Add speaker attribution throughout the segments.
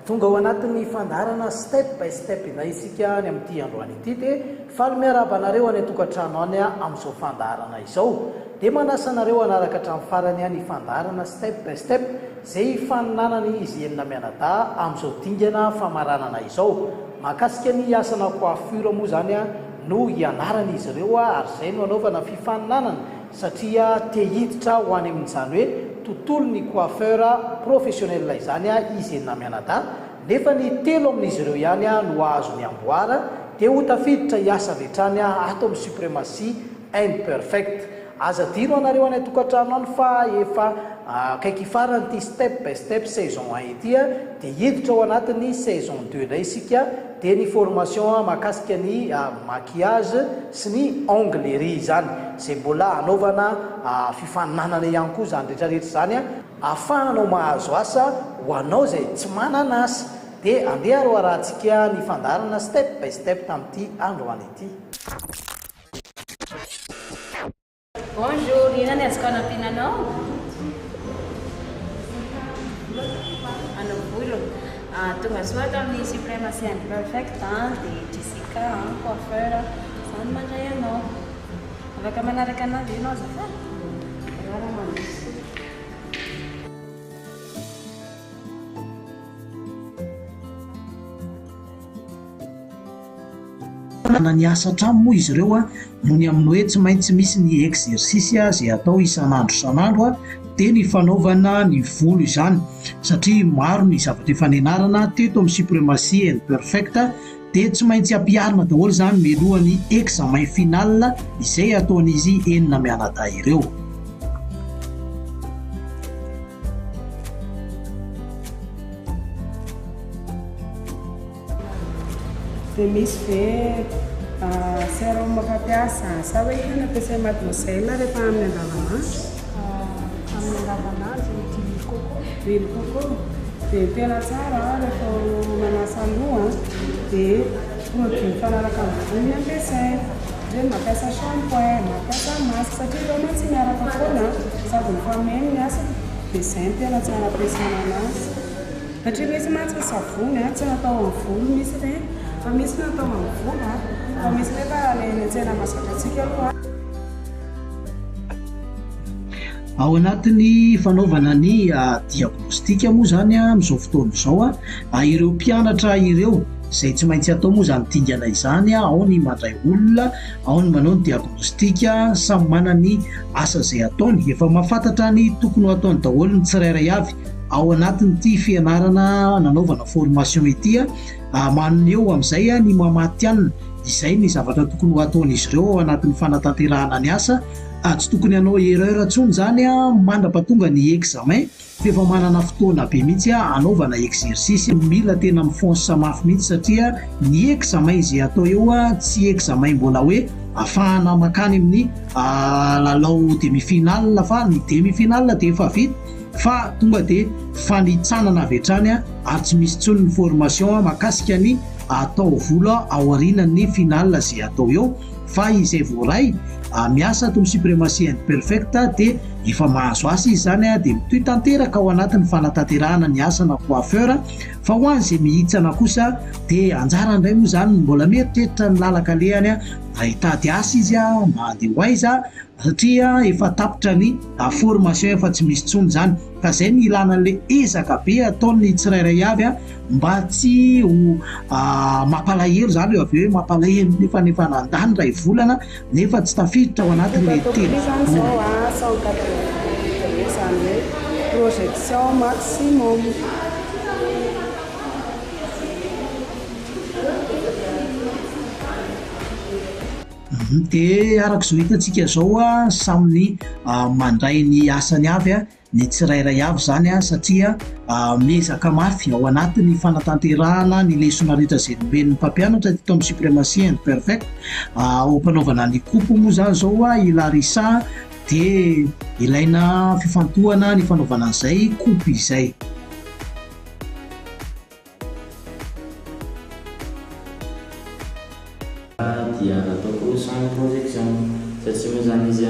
Speaker 1: tonga ao anatin'ny fandarana step by step na isika ny amin'ity androany ity dia faly miarabanareo any tokantrano any amin'izao fandarana izao dia manasanareo anaraka hatramin'ny farany ny fandarana step by step zay faninanany izy enina mianadaha amin'izao dingana famaranana izao mahakasika ny asana coiffure moa zany no hianarana izy ireo ary zay no anaovana fifaninanana satria te hiditra ho any amin'izany hoe tontolo ny coiffeur professionnel izany izy enina mianadaha nefa ny telo amin'izy ireo ihany no azo ny amboara dia ho tafiditra hiasa vetrany ato amin'ny supremacie and perfect aza dino anareo any tokantrano any fa efa kaiky farany ty step by step saison 1 ity dia hiditra ao anatin'ny saison 2 ndray isika dia ny formation mahakasika ny maquillage sy ny onglerie zany zay mbola anaovana fifaninanana ihany koa zany rehetrarehetra zany ahafahanao mahazo asa ho anao zay tsy manana asa dia andeha ro arahantsika ny fandarana step by step tamin'ity androany ity.
Speaker 2: Bonjour, ina ny azoko anampinanao? Ano volo? Tonga soa ato amin'ny supremacie and perfect dia Jessica coiffeur zany mandray anao. Afaka manaraka anazy ianao azafady?
Speaker 3: na ny asa tramo moa izy ireo no ny amin'ny hoe tsy maintsy misy ny exercice zay atao isan'andro dia ny fanaovana ny volo izany satria maro ny zavatra efa nianarana teto amin'ny supremacie and perfect dia tsy maintsy ampiarina daholo zany mialohan'ny examen final izay ataon'izy enina mianadaha ireo.
Speaker 4: dia misy ve sérum fampiasa sa hoe ina ampiasay mademoiselle rehefa amin'ny andavanandro?
Speaker 2: Amin'ny andavanandro
Speaker 4: huile coco dia tena tsara rehefa manasa loha dia produit mifanaraka amin'ny volo ny ampiasay dia mampiasa shampoing mampiasa masque satria reo mantsy miaraka foana sady mifameno ny asa dia izay ny tena tsara ampiasana anazy satria misy mantsy savony tsy natao amin'ny volo misy re fa misy natao amin'ny volo fa misy nefa le tsena masakatsika aloha.
Speaker 3: Ao anatin'ny fanaovana ny diagnostika moa zany amin'izao fotoana izao ireo mpianatra ireo zay tsy maintsy atao moa zany dingana izany ao ny mandray olona ao ny manao ny diagnostika samy mana ny asa zay ataony efa mahafantatra ny tokony ho ataony daholo ny tsirairay avy ao anatin'ity fianarana nanaovana formation ity maneo amin'izay ny mamatianina izay ny zavatra tokony ho ataon'izy ireo ao anatin'ny fanatanterahana ny asa tsy tokony hanao erreur ntsony zany mandrapatonga ny examen fa efa manana fotoana be mihitsy anaovana exercice mila tena mifonsa mafy mihitsy satria ny examen izay atao eo tsy examen mbola hoe ahafahana makany amin'ny lalao demi-finale fa ny demi-finale dia efa vita fa tonga dia fanitsanana avy hatrany ary tsy misy tsony ny formation mahakasika ny atao volo ao aorianan'ny finale zay atao eo fa izay voaray miasa ato amin'ny supremacie and perfect dia efa mahazo asa izy zany dia mitoy tanteraka ao anatin'ny fanatanterahana ny asana coiffeur fa ho an'izay mihitsana kosa dia anjara indray moa zany mbola mieritreritra ny lalaka lehany hitady asa izy mandeha ho aiza satria efa tapitra ny formation efa tsy misy tsony zany ka zay ny ilana an'ilay ezaka be ataon'ny tsirairay avy mba tsy ho mampalahelo zany avy hoe mampalahelo nefa nandany ray volana nefa tsy tafiditra ao anatin'ilay telo
Speaker 4: zany hoe projection maximum.
Speaker 3: dia arak'izao hitantsika zao samyny mandray ny asany avy ny tsirairay avy zany satria miezaka mafy ao anatin'ny fanatanterahana ny lesona rehetra zay nomen'ny mpampianatra teto amin'ny supremacie and perfect ao mpanaovana ny coupe moa zany zao ilarisa dia ilaina fifantohana ny fanaovana an'izay coupe izay.
Speaker 5: Dia nataoko sans projection satria moa zany izy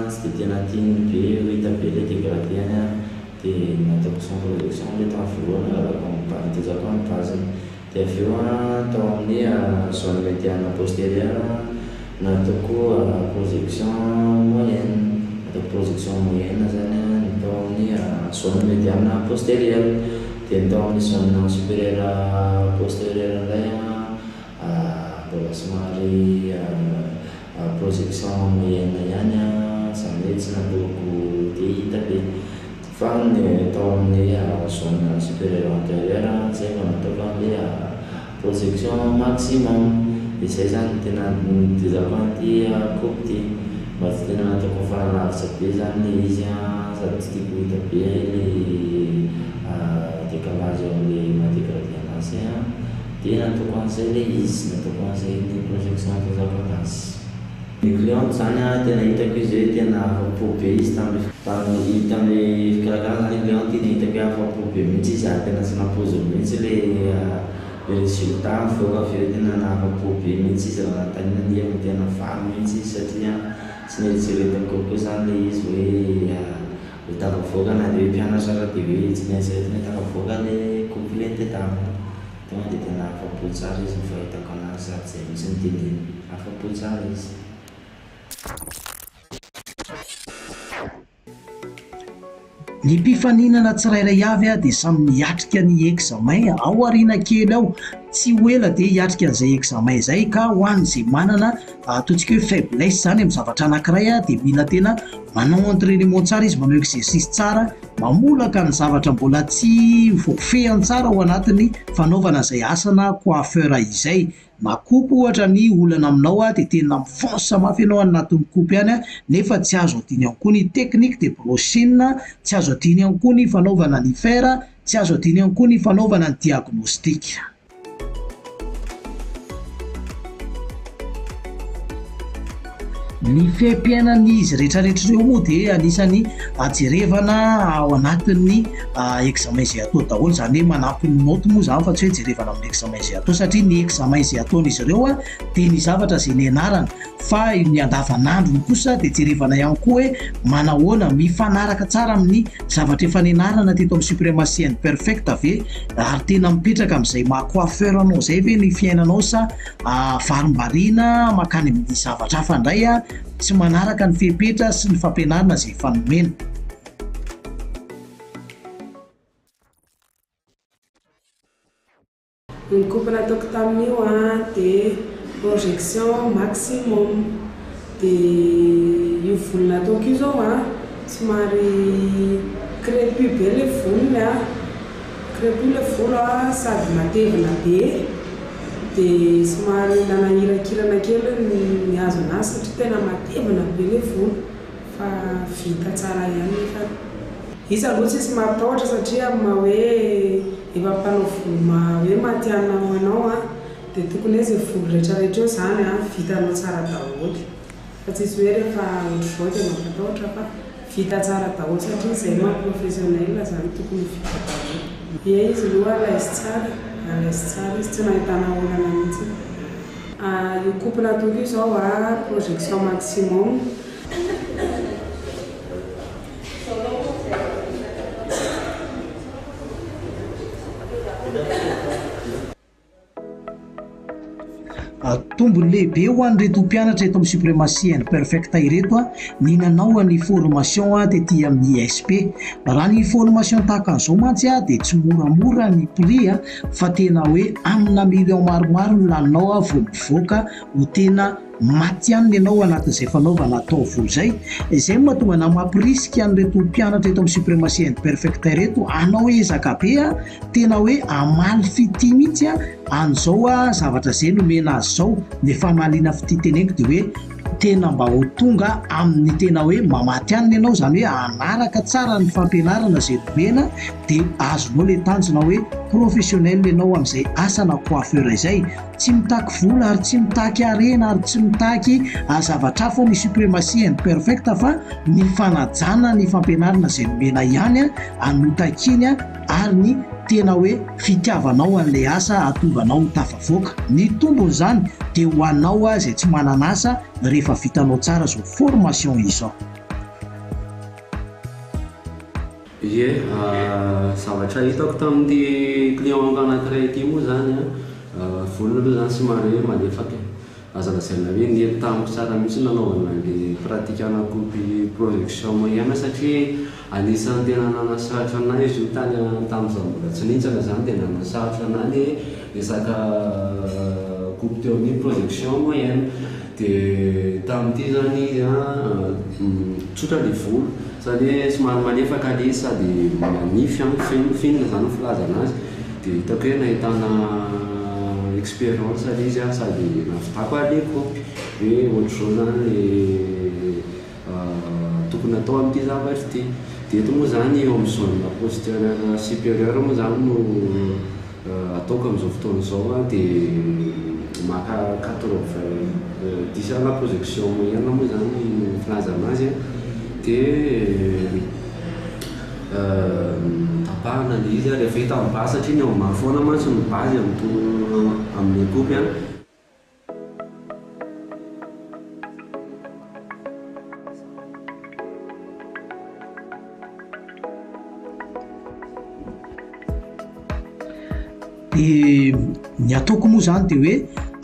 Speaker 5: tsy dia tena tiany be hita be le dégradé dia nataoko sans projection le temps voalohany araka zaka ny base dia avy eo atao amin'ny zone médiane postérieure na atao koa projection moyenne atao projection moyenne zany atao amin'ny zone médiane postérieure dia atao amin'ny zone supérieure postérieure indray mbola somary projection moyenne ihany zany hoe tsy natoko dia hita be fa ny atao amin'ny zone supérieure antérieure zay vao natao amin'ny projection maximum izay zany tena dizako anty coupe ty mba tsy tena nataoko faralavitra be zany izy sady tsy tiako hita be le décalage am'le madégradé anazy dia nataoko an'izay le izy nataoko an'izay ny projection tazako anazy ny cliente zany tena hitako izy hoe tena afa-po be izy tamin'ny fikarakara zany cliente iny hitako hoe afa-po be mihitsy izy ary tena tsy napozy mihitsy le résultat voaka avy eo tena afa-po be mihitsy izy raha tanina ny tena valo mihitsy izy satria tsy nieritseretako kokoa zany le izy hoe tafavoaka na dia hoe mpianatra raha dia hoe tsy nieritseretana tafavoaka le complete tamina tonga dia tena afa-po tsara izy ny fahitako anazy sady zay mihitsy ny teneny afa-po tsara izy.
Speaker 3: Ny mpifaninana tsirairay avy dia samy miatrika ny examen ao ariana kely ao tsy ho ela dia hiatrika an'izay examen izay ka ho an'izay manana ataontsika hoe faiblesse zany amin'ny zavatra anankiray dia mila tena manao entraînement tsara izy manao exercice tsara mamolaka ny zavatra mbola tsy voafehany tsara ao anatin'ny fanaovana izay asana coiffeur izay na kopy ohatra ny olana aminao dia tena mifonce mafy ianao anatin'ny kopy ihany nefa tsy azo adiny ihany koa ny technique de brushing tsy azo adiny ihany koa ny fanaovana ny fer tsy azo adiny ihany koa ny fanaovana ny diagnostic. Ny fiaim-piainany izy rehetrarehetra ireo moa dia anisany jerevana ao anatin'ny examen izay atao daholo zany hoe manampy ny note moa zany fa tsy hoe jerevana amin'ny examen izay atao satria ny examen izay ataon'izy ireo dia ny zavatra izay nianarana fa ny andavanandrony kosa dia jerevana ihany koa hoe manahoana mifanaraka tsara amin'ny zavatra efa nianarana teto amin'ny suprématie perfect ave ary tena mipetraka amin'izay maha-coiffeur anao izay ve ny fiainanao sa varimbariana makany amin'ny zavatra hafa indray tsy manaraka ny fepetra sy ny fampianarana izay fanomena.
Speaker 4: Ny coupe nataoko tamin'io dia projection maximum dia io volo nataoko io zao somary crépus be le volony crépus le volo sady matevina be dia somary nanahirakirana kely ny azo anazy satria tena matevina be le volo fa vita tsara ihany fa izy aloha tsy mampatahotra satria hoe efa mpanao volo hoe matiana anao dia tokony izy volo rehetrarehetra eo zany vitanao tsara daholo fa tsy izy hoe rehefa ohatr'izao dia mampatahotra fa vita tsara daholo satria izay maha-professionnel zany tokony vita daholo. Ie izy aloha alaisy tsara izy tsy nahitana olana mihitsy. Io coupe nataoko io zao projection maximum.
Speaker 3: Tombony lehibe ho an'ireto mpianatra eto amin'ny suprématie perfecta ireto ny nanao ny formation tetỳ amin'ny ISP. Raha ny formation tahaka an'izao mantsy dia tsy moramora ny prix fa tena hoe amina million maromaro no laninao vao mivoaka ho tena maty ihany ianao anatin'izay fanaovana taovolo izay. Izay mahatonga namampirisika an'ireto mpianatra eto amin'ny suprématie perfecta ireto anao ezaka be tena hoe amaly fity mihitsy an'izao zavatra izay nomena azy izao. Ny famalina fititeneniko dia hoe tena mba ho tonga amin'ny tena hoe mamaty ihany ianao zany hoe anaraka tsara ny fampianarana izay nomena dia azonao le tanjona hoe professionnel ianao amin'izay asana coiffeur izay. Tsy mitaky vola ary tsy mitaky arena ary tsy mitaky zavatra hafa ny suprématie perfecta fa ny fanajana ny fampianarana izay nomena ihany anotakiny ary ny tena hoe fitiavanao an'ilay asa atovanao tafavoaka. Ny tombony zany dia ho anao izay tsy manana asa rehefa vitanao tsara zao formation izao.
Speaker 6: Ie, zavatra hitako tamin'ity client anankiray ity moa zany a, volony aloha zany somary hoe malefaka e. Aza lazaina hoe nety tamiko tsara mihitsy nanaovana le pratikana copie projection moyenne satria anisan'ny tena nanasahatra anahy izy io tamin'izaho mbola tsy nintsaka zany dia nanasahatra anahy le resaka coupe teo amin'ny projection moyenne. Dia tamin'ity zany izy a tsotra le volo sady somary malefaka le sady manify finina zany filaza anazy dia hitako hoe nahitana expérience le izy a sady navitako ale copy hoe ohatr'izao zany le tokony atao amin'ity zavatra ity. Dia eto moa zany eo amin'ny zone postérieure supérieure moa zany no ataoko amin'izao fotoana izao a dia maka 10 la projection moyenne moa zany filaza anazy a. Dia tapahana le izy a rehefa hita amin'ny base satria ny ao ambany foana mantsy ny base amin'ny copy a.
Speaker 3: Dia ny ataoko moa zany dia hoe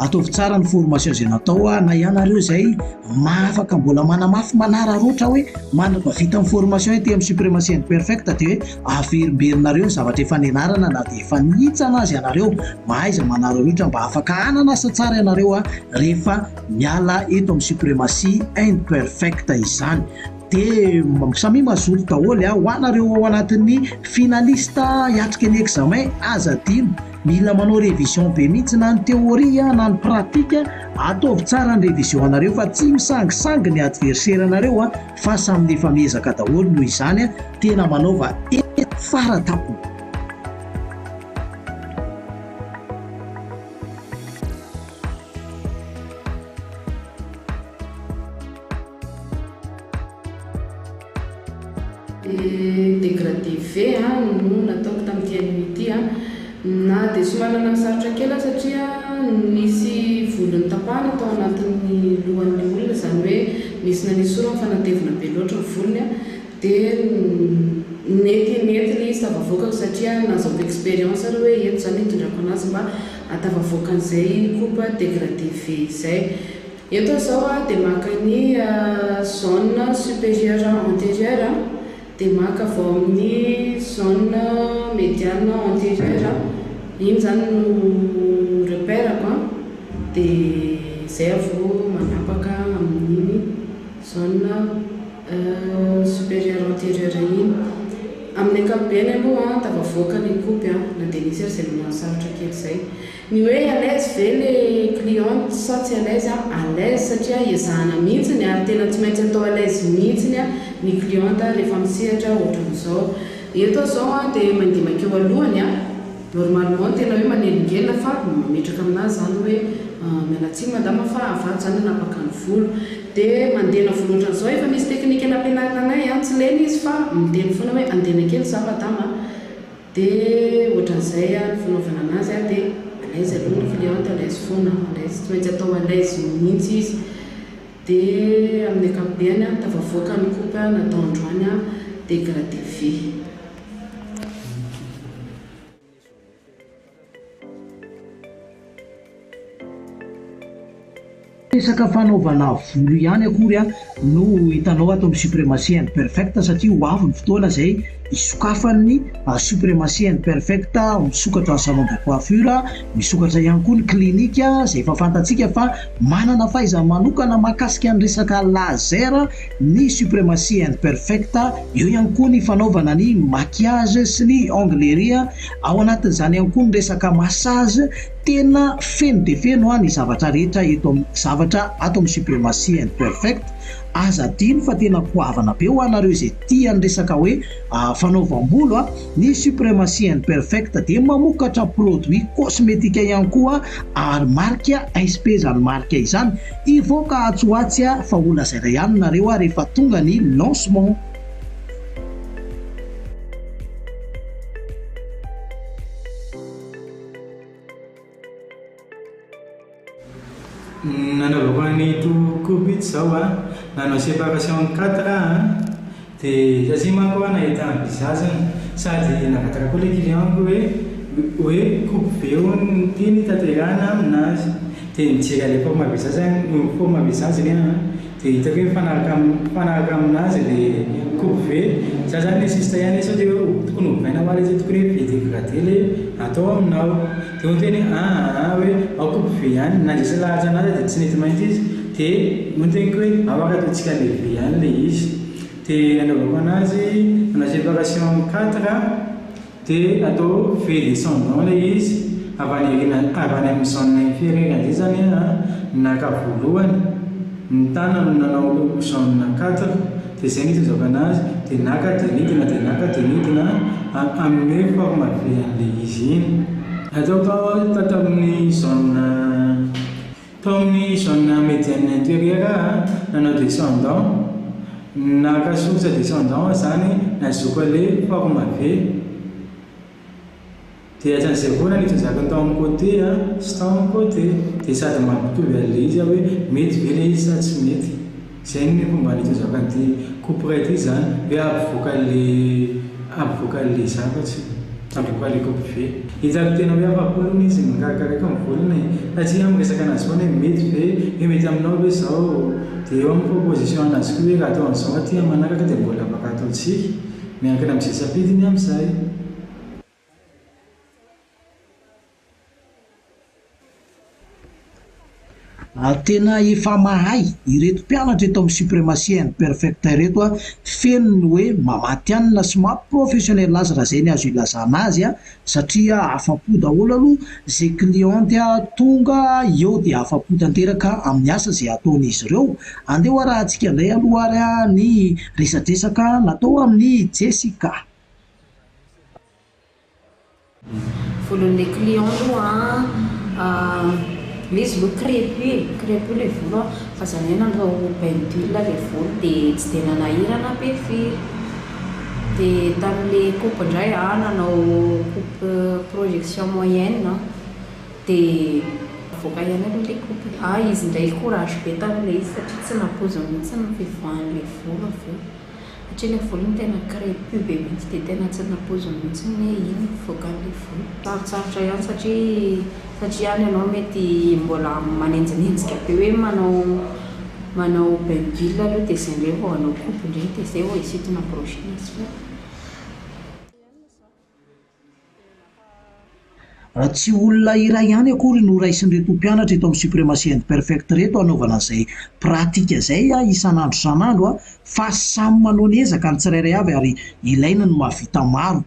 Speaker 3: ataovy tsara ny formation izay natao na ianareo izay mahafaka mbola manamafy manararoatra hoe vita amin'ny formation ety amin'ny suprématie perfecte dia hoe averimberinareo ny zavatra efa nianarana na dia efa nihitsana azy ianareo mahaiza manararoatra mba afaka hananasa tsara ianareo rehefa miala eto amin'ny suprématie imperfecte izany. Dia samy mazoto daholo ho anareo ao anatin'ny finalista hiatrika ny examen aza dino mila manao révision be mihitsy na ny théorie na ny pratique ataovy tsara ny révision anareo fa tsy misangisangy ny adversaire anareo fa samy efa miezaka daholo noho izany tena manaova faratapo.
Speaker 4: Dégradé V no nataoko tamin'ity an'ity na dia somary nanasarotra kely satria nisy volony tapahana tao anatin'ny lohan'ny olona zany hoe nisy nanisora fanatevina be loatra ny volony dia nety le izy tavavoakako satria nahazoako expérience ary hoe eto zany hitondrako anazy mba atavavoakan'izay coupe dégradé V izay. Eto zao dia maka ny zone supérieure antérieure dia maka avao amin'ny zone médiane antérieure iny zany no repérako dia zay avao manapaka amin'iny zone supérieure antérieure iny. Amin'ny ankapobeny aloha tavavoaka ny coupe na dia nisy zay mahasarotra kely izay ny hoe à l'aise ve le cliente sa tsy à l'aise satria iezahana mihitsiny ary tena tsy maintsy atao à l'aise mihitsiny ny cliente rehefa misehatra ohatran'izao. Eto zao dia mandimaka eo alohany normalement tena hoe manelingelina fa mametraka aminazy zany hoe mialatsiny madama fa avato zany anapaka ny volo dia mandena volo ohatran'izao efa misy teknika nampianarina anay tsy lena izy fa miteny foana hoe andena kely za madama dia ohatran'izay ny fanaovana anazy dia à l'aise aloha ny cliente à l'aise foana à l'aise tsy maintsy atao à l'aise mihitsy izy. Dia amin'ny ankapobeny tavavoaka ny coupe natao androany dégradé V.
Speaker 3: Resaka fanaovana volo ihany akory no hitanao ato amin'ny suprématie imperfecte satria ho avy ny fotoana izay isokafan'ny suprématie imperfecte misokatra ny salon de coiffure misokatra ihany koa ny klinika izay efa fantatsika fa manana fahaizana manokana mahakasika ny resaka laser ny suprématie imperfecte. Eo ihany koa ny fanaovana ny maquillage sy ny onglerie ao anatin'izany ihany koa ny resaka massage tena feno dia feno ny zavatra rehetra zavatra ato amin'ny suprématie imperfecte. Aza dino fa tena poavana be ho anareo izay tia ny resaka hoe fanaovam-bolo ny suprématie imperfecte dia mamokatra produit cosmétique ihany koa ary marika ISP zany marika izany ivoaka atsoatsy fa ho lazaina ihany nareo rehefa tonga ny lancement.
Speaker 7: Nanaovako ny coupe zao nanao séparation 4 dia satria manko nahitana bizazana sady nagataka koa le clientko hoe coupe veo ty nitaterana aminazy dia nijery ale forme bizazany dia hitako hoe mifanaraka aminazy le coupe ve za zany sista ihany sao dia tokony hovaina ho azy tokony hoe vedegradé le atao aminao dia onteny hoe ao coupe ve ihany nandresa lahatra anazy dia tsy nety mainty izy dia monteniko hoe afaka ataontsika le ve ihany le izy dia nanaovako anazy manao séparation 4 dia atao ve descendant le izy avy amin'ny zone inférieure ande zany naka voalohany ny tana nanao zone 4 dia zay nitozako anazy dia naka dinidina dia naka dinidina amin'ny hoe forme ve an'le izy iny atao tata amin'ny zone tao amin'ny zone médiane intérieure nanao descendant naka source descendant zany nazoko le forme ve dia asan'izay foana nitozako tao amin'ny côté sy tao amin'ny côté dia sady mampitovy an'le izy hoe mety ve le izy sa tsy mety zay ny fomba nitozako an'ity coupe ty zany hoe avoaka le zavatsy avoaka le coupe ve hitako tena hoe afapolony izy mikarakaraika amin'ny volony satria amin'ny resaka anazy foana hoe mety ve hoe mety aminao hoe zao dia eo amin'ny proposition anazy koa hoe atao an'izao aty manaraka dia mbola afaka ataontsika miankina amin'izay sapidiny amin'izay.
Speaker 3: Tena efa mahay ireto mpianatra eto amin'ny suprématie and perfect reto feno ny hoe mamatianina sy maprofessionnel azy raha zay ny azo ilazana azy satria afa-po daholo aloha zay cliente tonga eo dia afa-po tanteraka amin'ny asa zay ataon'izy ireo. Andeha ho raha antsika indray aloha ary ny resadresaka natao amin'ny Jessica.
Speaker 2: Volon'ilay client aloha izy lo crépus le volo fa zany hoe nanao bain d'huile le volo dia tsy dia nanahirana be firy dia tamin'le coupe indray nanao coupe projection moyenne dia avoaka ihany aloha le coupe izy indray courage be tamin'le izy satria tsy napozy mihitsy ny fivoahan'le volo aveo satria le volo ny tena crépus be mihitsy dia tena tsy napozy mihitsy ny iny fivoakan'le volo sarotsarotra ihany satria any ianao mety mbola manenjinenjika be hoe manao bain d'huile aloha dia zay indray vao anao coupe indray dia zay vao isintona prochaine izy
Speaker 3: raha tsy olona iray ihany akory no raisin'reto mpianatra eto amin'ny suprématie and perfect reto anaovana izay pratika izay isan'andro isan'andro fa samy manao ny ezaka ny tsirairay avy ary ilaina no mahavita maro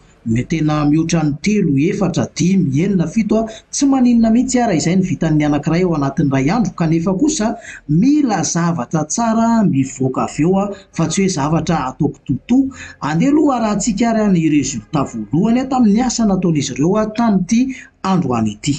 Speaker 3: tena mihoatra ny 3, 4, 5, 6, 7 tsy maninona mihitsy raha izay ny vitan'ny anankiray ao anatin'ny iray andro kanefa kosa mila zavatra tsara mivoaka avy eo fa tsy hoe zavatra ataoko toto. Andeha aloha raha antsika ary ny résultat voalohany tamin'ny asa nataon'izy ireo tamin'ity androany ity.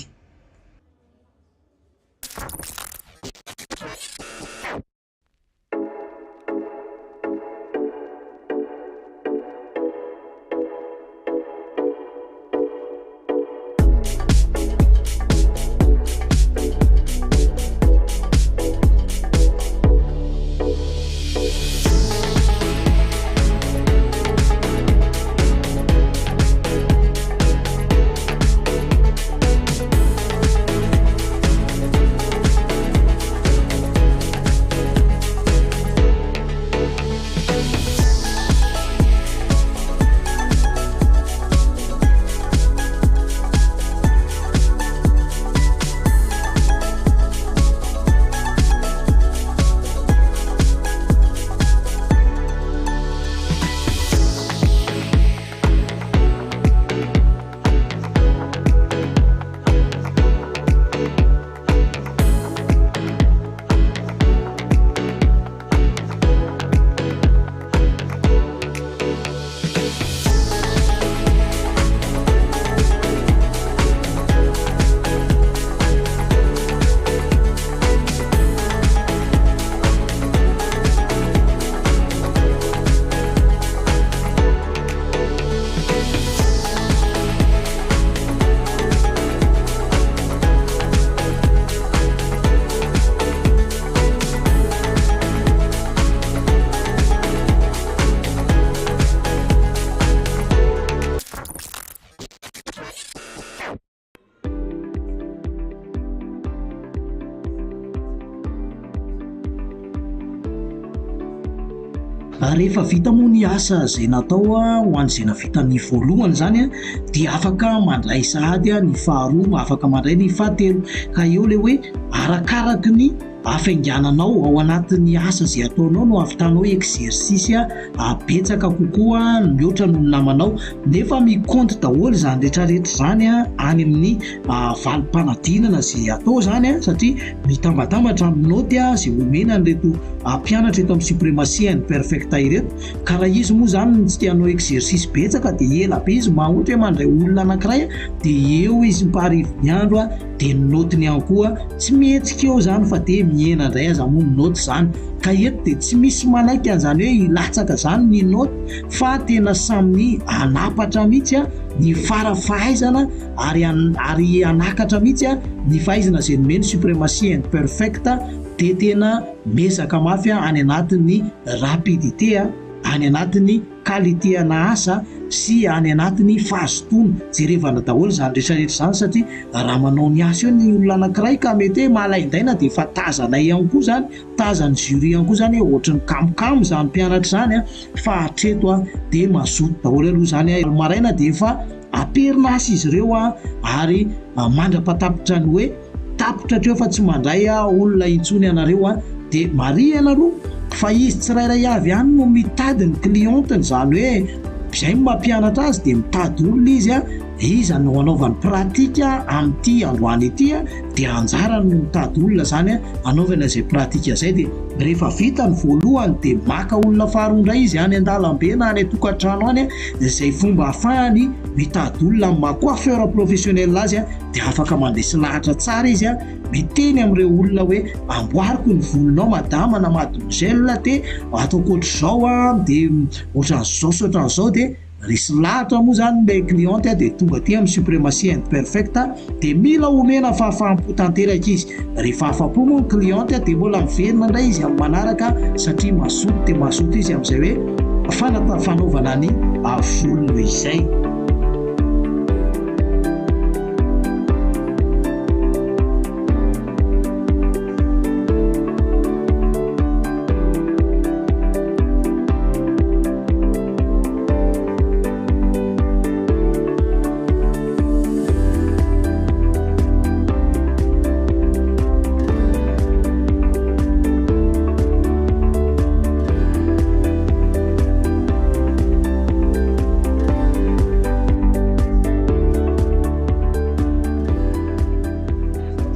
Speaker 3: rehefa vita moa ny asa zay natao a ho an'izay navita ny voalohany zany a dia afaka mandray sahady a ny faharoa, afaka mandray ny fahatelo, ka eo le hoe arakaraky ny afaingananao ao anatin'ny asa zay ataonao no avitanao exercice betsaka kokoa mihoatra no namanao, nefa mikonty daholo zany rehetrarehetra zany a any amin'ny valim-panadinana zay atao zany a, satria mitambatambatra amin'ny noty a zay omena nyreto mpianatra eto amin'ny suprématie and perfecta ireto, ka raha izy moa zany tsy tianao exercice betsaka dia ela be izy, mahotra hoe mandray olona anankiray dia eo izy mparivony andro a dia ny notiny ihany koa tsy mihetsika eo zany fa dia miena indray aza moa ny noty zany, ka eto dia tsy misy manaiky an'izany hoe ilatsaka zany ny noty fa tena samy anapatra mihitsy a ny farafahaizana ary anakatra mihitsy a ny fahaizana zay nomeny suprématie and perfecta, dia tena mesaka mafy any anatin'ny rapidité any anatin'ny qualité ana asa sy any anatin'ny fahazotoana jerevana daholo zany rehetrarehetra zany, satria raha manao ny asa eo ny olona anankiray ka mety hoe malaindaina dia fa tazanay ihany koa zany, tazany jury ihany koa zany hoe ohatry ny kamokamo zany mpianatra zany fa hatreto dia mazoto daholo aloha zany maraina dia efa aperina asa izy ireo ary mandra-patapitra ny hoe tapitra hatreo fa tsy mandray olona intsony anareo dia mariana aloha fa izy tsirairay avy ihany no mitady ny clienteny, zany hoe izay mampianatra azy dia mitady olona izy iza no anaovany pratika amin'ity androany ity dia anjara no mitady olona zany anaovana izay pratika izay, dia rehefa vita ny voalohany dia maka olona faharondray izy any an-dalambe na any tokantrano any izay fomba ahafahany mitady olona amin'ny maha-coiffeur professionnel azy dia afaka mandesy lahatra tsara izy miteny amin'ireo olona hoe amboariko ny volonao madama na mademoiselle dia ataoko ohatr'izao dia ohatran'izao sy ohatran'izao, dia risy lahatra moa zany ilay cliente dia tonga aty amin'ny suprématie and perfecta dia mila omena fahafahampo tanteraka izy, rehefa afa-po moa ny cliente dia mbola miverina indray izy amin'ny manaraka satria mazoto dia mazoto izy amin'izay hoe fanaovana ny volony izay.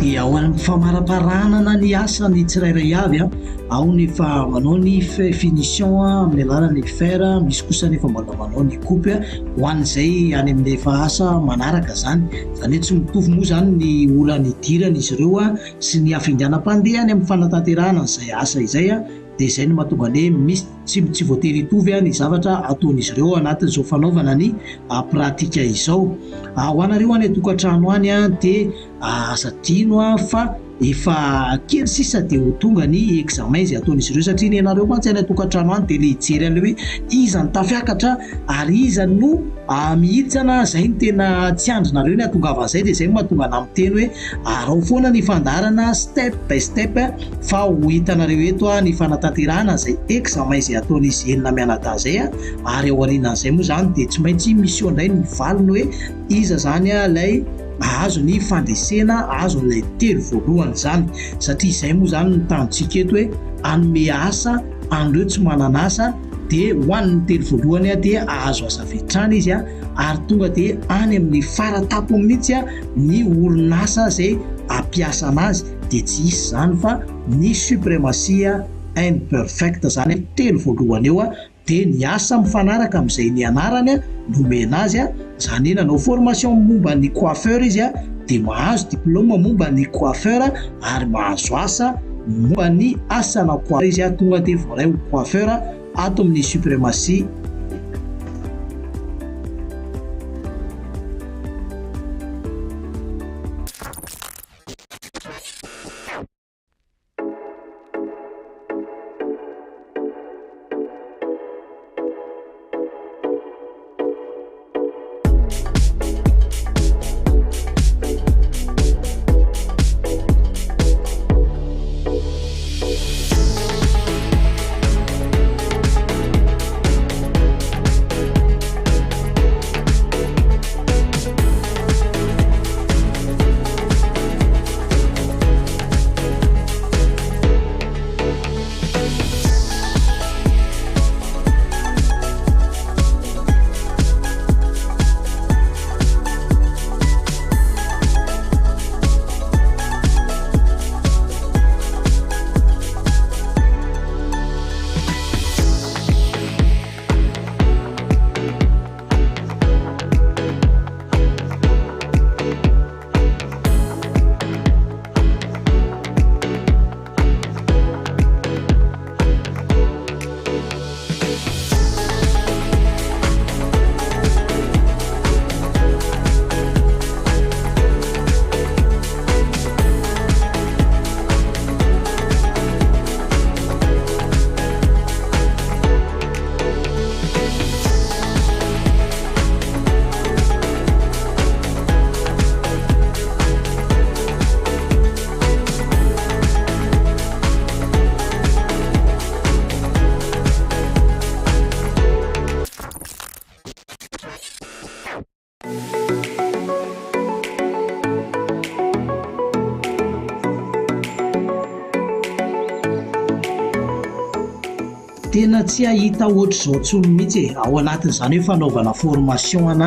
Speaker 3: Dia ao amin'ny famaraparanana ny asa ny tsirairay avy ao ny efa manao ny finition amin'ny alalan'ny fer, misy kosa nefa mbola manao ny coupe ho an'izay any amin'ny efa asa manaraka zany, izany hoe tsy mitovy moa zany ny olany idirana izy ireo sy ny afainganam-pandehany amin'ny fanatanterahana izay asa izay dia izay no mahatonga ny misy tsy voatery hitovy ny zavatra ataon'izy ireo anatin'izao fanaovana ny pratika izao. Ho anareo any tokantrano any dia azadino fa efa kely sisa dia ho tonga ny examen izay ataon'izy ireo, satria ny ianareo mantsy any tokantrano any dia le hijery an'ilay hoe iza ny tafiakatra ary iza no mihitsana, izay ny tena tsy andrinareo ny atongavan'izay, dia izay no mahatonga ana miteny hoe arao foana ny fandarana step by step fa ho hitanareo eto ny fanatanterahana izay examen izay ataon'izy enina mianadahy zay ary ao aorianan'izay moa zany dia tsy maintsy misy eo indray ny valiny hoe iza zany ilay azo ny fandresena, azo n'ilay telo voalohany zany, satria izay moa zany ny tanontsika eto hoe anome asa an'ireo tsy manana asa dia ho an'ny telo voalohany dia ahazo asa vetrana izy ary tonga dia any amin'ny faratapony mihitsy ny orinasa izay ampiasa anazy, dia tsy isy zany fa ny suprématie and perfecta zany telo voalohany eo dia ny asa mifanaraka amin'izay ny anarany nomena azy zany nanao formation momba ny coiffeur izy dia mahazo diplôme momba ny coiffeur ary mahazo asa momba ny asana coiffeur izy tonga dia voaray ho coiffeur ato amin'ny suprématie. tena tsy ahita ohatr'izao tsony mihitsy ao anatin'izany hoe fanaovana formation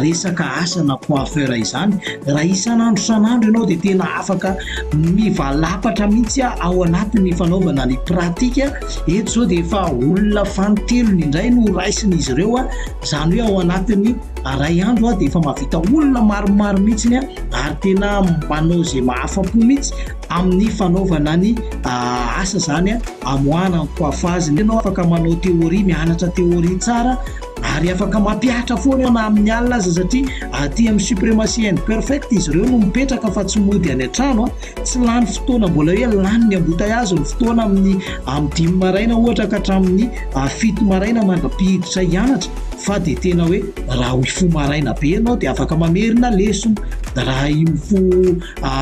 Speaker 3: resaka asana coiffeur izany. Raha isan'andro san'andro ianao dia tena afaka mivalapatra mihitsy ao anatin'ny fanaovana ny pratika. Eto zao dia efa olona fanotelony indray no raisin'izy ireo izany hoe ao anatin'ny ray andro dia efa mahavita olona maromaro mihitsiny ary tena manao izay mahafa-po mihitsy amin'ny fanaovana ny asa zany amoahana ny coiffage. Ianao afaka manao teoria, mianatra teoria tsara ary afaka mampiatra foana na amin'ny alina aza satria aty amin'ny suprématie and perfect izy ireo no mipetraka fa tsy mody any an-trano tsy lany fotoana mbola hoe lany ny embouteillage ny fotoana amin'ny 5 maraina ohatra ka hatramin'ny 7 maraina mandrapihiditra hianatra fa dia tena hoe raha ifo maraina be ianao dia afaka mamerina lesona, raha ifo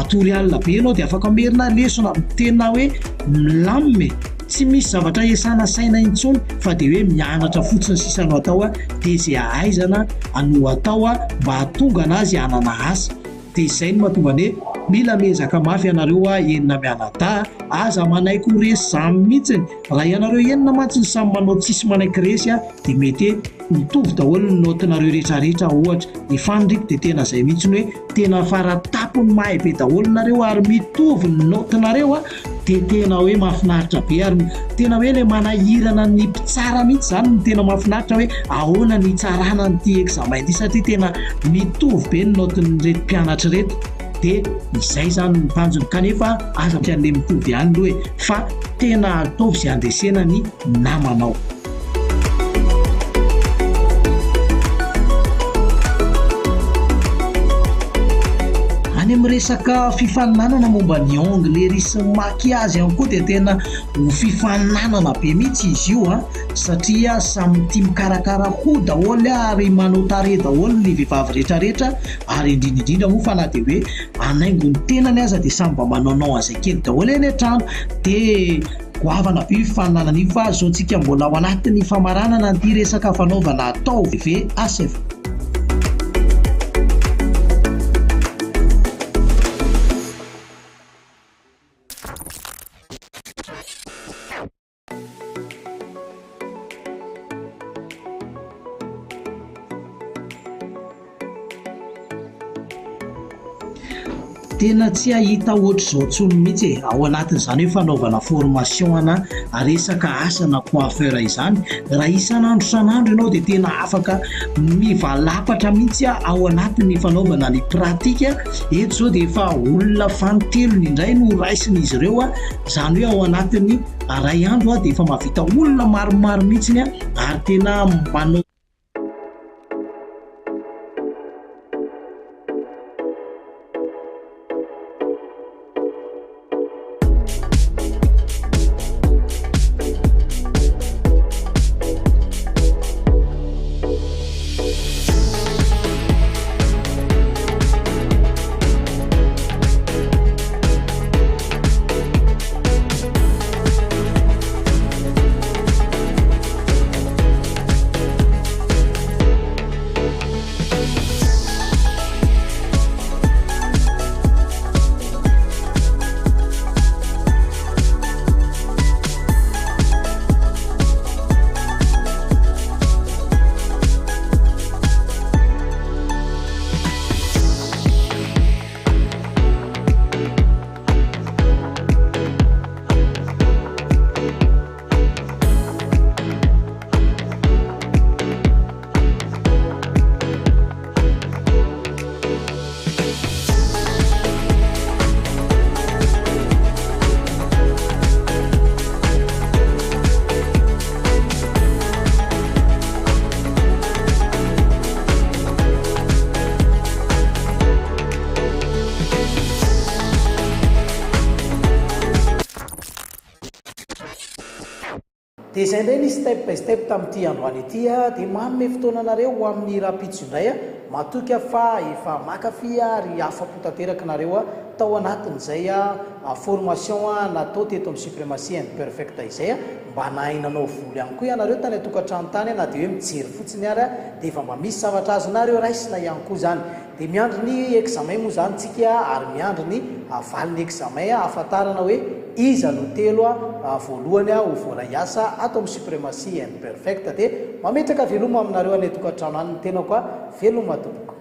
Speaker 3: tory alina be ianao dia afaka mamerina lesona. Tena hoe milamime, tsy misy zavatra esana saina intsony fa dia hoe mianatra fotsiny sisa no atao dia izay ahaizana no atao mba hatonga anazy hanana asa. Dia izay no mahatonga ny mila mezaka mafy ianareo enina mianadahy aza manaiky ho resy samy mihitsiny. Raha ianareo enina mantsiny samy manao tsisy manaiky resy dia mety mitovy daholo ny notinareo rehetrarehetra. Ohatra ny fanidriky dia tena izay mihitsiny hoe tena faratapony mahay be daholo nareo ary mitovy ny notinareo dia tena hoe mahafinaritra be ary tena hoe ilay manahirana ny mpitsara mihitsy zany no tena mahafinaritra hoe ahoana ny tsarana nyity examen ity satria tena mitovy be ny notin'reto mpianatra reto. Dia izay zany ny tanjony kanefa aza an'ilay mitovy ihany hoe fa tena ataovy izay andesena ny namanao. Any amin'ny resaka fifaninanana momba ny ongle sy maquillage ihany koa dia tena ho fifaninanana be mihitsy izy io satria samy tia mikarakara ho daholo ary manao tarehy daholo ny vehivavy rehetrarehetra ary indrindraindrindra moa fa na dia hoe anaingo ny tenany aza dia samy mba manaonao an'izay kely daholo eny an-trano. Dia goavana be fifaninanana io fa zao ntsika mbola ao anatin'ny famaranana ny resaka fanaovana atao VVACF. Tena tsy ahita ohatr'izao tsony mihitsy ao anatin'izany hoe fanaovana formation resaka asana coiffeur izany. Raha isan'andro san'andro ianao dia tena afaka mivalapatra mihitsy ao anatin'ny fanaovana ny pratika. Eto zao dia efa olona fanotelony indray no raisin'izy ireo izany hoe ao anatin'ny ray andro dia efa mahavita olona maromaro mihitsiny ary tena manao dia izay indray ny step by step tamin'ity androany ity dia manome fotoana anareo ho amin'ny rapitso indray matoka fa efa makafy ary afa-po tanteraka nareo tao anatin'izay formation natao teto amin'ny suprématie and perfect izay mba nahainanao voly ihany koa ianareo tany atokantrano tany na dia hoe mijery fotsiny ary dia efa mba misy zavatra azonareo raisina ihany koa zany.
Speaker 1: dia miandry ny examen moa zany tsika ary miandry ny valiny examen ahafantarana hoe iza no telo voalohany ho vola iasa ato amin'ny suprématie and perfect dia mametraka veloma aminareo any tokantrano any ny tena koa veloma tompoko